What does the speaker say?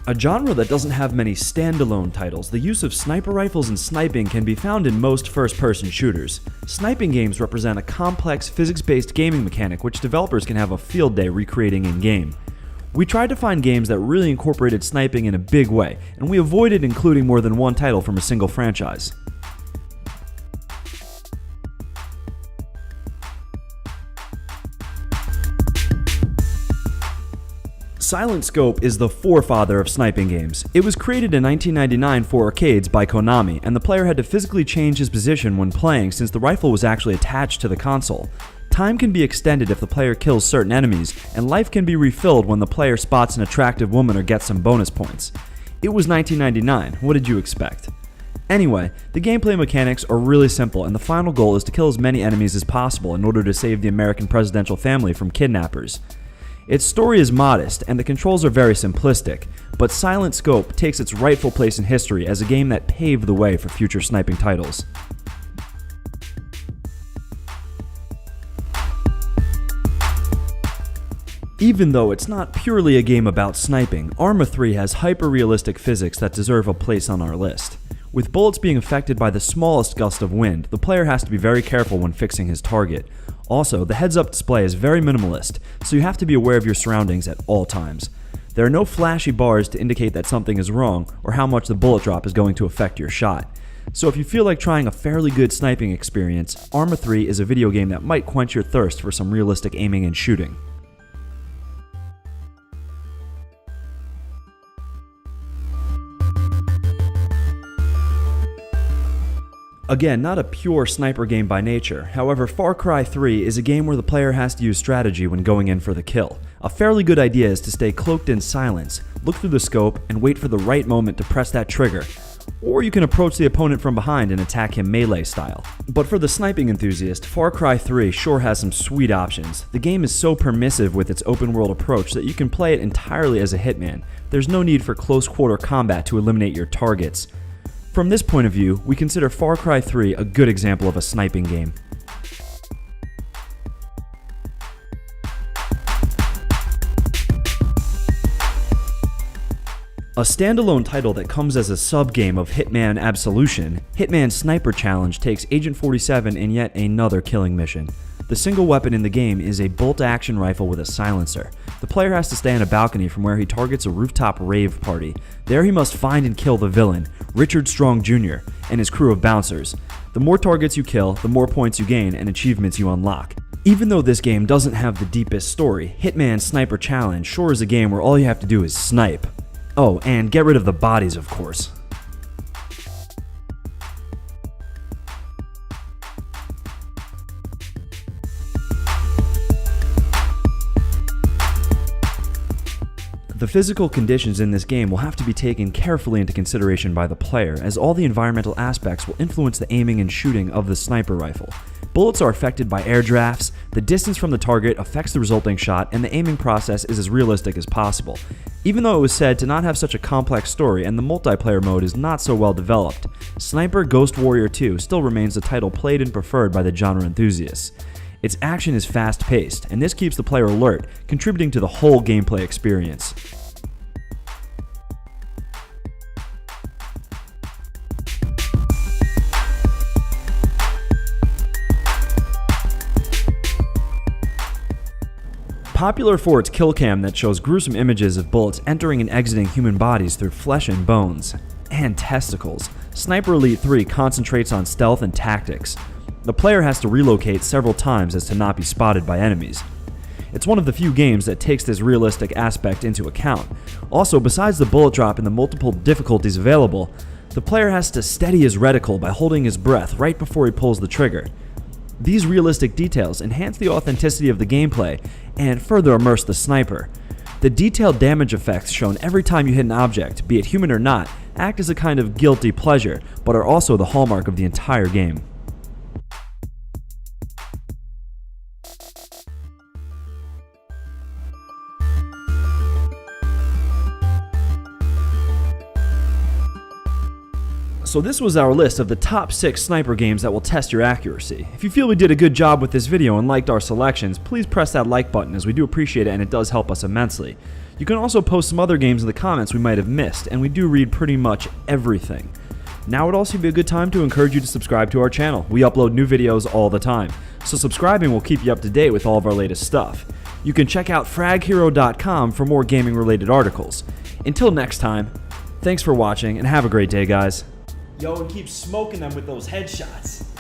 A genre that doesn't have many standalone titles, the use of sniper rifles and sniping can be found in most first-person shooters. Sniping games represent a complex, physics-based gaming mechanic which developers can have a field day recreating in-game. We tried to find games that really incorporated sniping in a big way, and we avoided including more than one title from a single franchise. Silent Scope is the forefather of sniping games. It was created in 1999 for arcades by Konami, and the player had to physically change his position when playing since the rifle was actually attached to the console. Time can be extended if the player kills certain enemies, and life can be refilled when the player spots an attractive woman or gets some bonus points. It was 1999, what did you expect? Anyway, the gameplay mechanics are really simple, and the final goal is to kill as many enemies as possible in order to save the American presidential family from kidnappers. Its story is modest, and the controls are very simplistic, but Silent Scope takes its rightful place in history as a game that paved the way for future sniping titles. Even though it's not purely a game about sniping, Arma 3 has hyper-realistic physics that deserve a place on our list. With bullets being affected by the smallest gust of wind, the player has to be very careful when fixing his target. Also, the heads-up display is very minimalist, so you have to be aware of your surroundings at all times. There are no flashy bars to indicate that something is wrong or how much the bullet drop is going to affect your shot. So if you feel like trying a fairly good sniping experience, Arma 3 is a video game that might quench your thirst for some realistic aiming and shooting. Again, not a pure sniper game by nature, however Far Cry 3 is a game where the player has to use strategy when going in for the kill. A fairly good idea is to stay cloaked in silence, look through the scope, and wait for the right moment to press that trigger. Or you can approach the opponent from behind and attack him melee style. But for the sniping enthusiast, Far Cry 3 sure has some sweet options. The game is so permissive with its open world approach that you can play it entirely as a hitman. There's no need for close quarter combat to eliminate your targets. From this point of view, we consider Far Cry 3 a good example of a sniping game. A standalone title that comes as a sub-game of Hitman Absolution, Hitman Sniper Challenge takes Agent 47 in yet another killing mission. The single weapon in the game is a bolt-action rifle with a silencer. The player has to stay on a balcony from where he targets a rooftop rave party. There he must find and kill the villain, Richard Strong Jr., and his crew of bouncers. The more targets you kill, the more points you gain and achievements you unlock. Even though this game doesn't have the deepest story, Hitman Sniper Challenge sure is a game where all you have to do is snipe. Oh, and get rid of the bodies, of course. The physical conditions in this game will have to be taken carefully into consideration by the player, as all the environmental aspects will influence the aiming and shooting of the sniper rifle. Bullets are affected by air drafts, the distance from the target affects the resulting shot, and the aiming process is as realistic as possible. Even though it was said to not have such a complex story and the multiplayer mode is not so well developed, Sniper Ghost Warrior 2 still remains the title played and preferred by the genre enthusiasts. Its action is fast-paced, and this keeps the player alert, contributing to the whole gameplay experience. Popular for its kill cam that shows gruesome images of bullets entering and exiting human bodies through flesh and bones, and testicles, Sniper Elite 3 concentrates on stealth and tactics. The player has to relocate several times as to not be spotted by enemies. It's one of the few games that takes this realistic aspect into account. Also, besides the bullet drop and the multiple difficulties available, the player has to steady his reticle by holding his breath right before he pulls the trigger. These realistic details enhance the authenticity of the gameplay and further immerse the sniper. The detailed damage effects shown every time you hit an object, be it human or not, act as a kind of guilty pleasure, but are also the hallmark of the entire game. So this was our list of the top 6 sniper games that will test your accuracy. If you feel we did a good job with this video and liked our selections, please press that like button as we do appreciate it and it does help us immensely. You can also post some other games in the comments we might have missed, and we do read pretty much everything. Now would also be a good time to encourage you to subscribe to our channel. We upload new videos all the time, so subscribing will keep you up to date with all of our latest stuff. You can check out fraghero.com for more gaming related articles. Until next time, thanks for watching and have a great day, guys. Yo, and keep smoking them with those headshots.